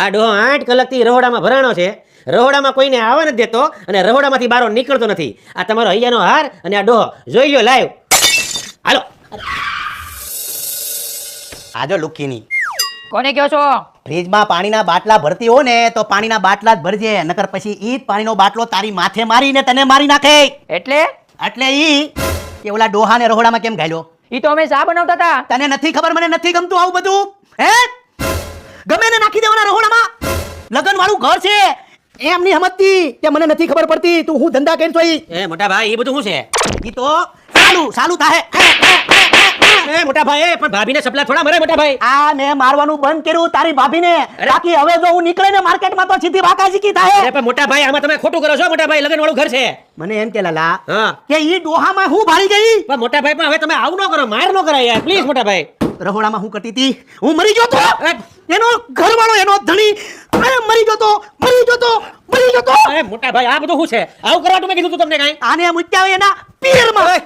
આ ડોહો 8 કલાકથી રહોડામાં ભરાણો છે. રહોડામાં કોઈને આવવા નથી દેતો અને રહોડામાંથી બહાર નીકળતો નથી. આ તમારો હૈયાનો હાર અને આ ડોહો જોઈ લ્યો લાઈવ. હાલો આજો લુખીની કોને કહો છો? ફ્રીજમાં પાણીના બાટલા ભરતી હો ને તો પાણીના બાટલા જ ભરજે, નકર પછી ઈ જ પાણીનો બાટલો તારી માથે મારીને તને મારી નાખે. એટલે એટલે ઈ કે ઓલા ડોહાને રહોડામાં કેમ ઘાલ્યો? ઈ તો અમે ચા બનાવતા હતા. તને નથી ખબર, મને નથી ગમતું આવું બધું. હે ગમે ને નાખી દેવાના રહોડામાં. લગન વાળું ઘર છે એમ નહીં સમજતી કે મને નથી ખબર પડતી તું હું ધંધા કરતો ઈ. એ મોટા ભાઈ એ બધું શું છે? ઈ તો સાલું થાહે. એ મોટા ભાઈ પણ ભાભીને સપલા થોડા મરે મોટા ભાઈ. આ મેં મારવાનું બંધ કર્યું તારી ભાભીને. બાકી હવે જો હું નીકળે ને માર્કેટમાં તો સીધી વાકાઝીકી થાહે. અરે પણ મોટા ભાઈ આમાં તમે ખોટું કરો છો મોટા ભાઈ. લગન વાળું ઘર છે. મને એમ કે લાલા હા કે ઈ ડોહામાં હું ભાળી ગઈ. પણ મોટા ભાઈ પણ હવે તમે આવું ન કરો, માર ન કરાય યાર પ્લીઝ મોટા ભાઈ. રહોડામાં હું કરતી હતી? હું મરી ગયો તો. એનો ઘરવાળો એનો ધણી મરી ગયો તો. અરે મોટા ભાઈ આ બધું શું છે? આવું કરવાનું મેં કીધું તું તમને કાંઈ? આને મૂક્યા હોય એના પીરમાં.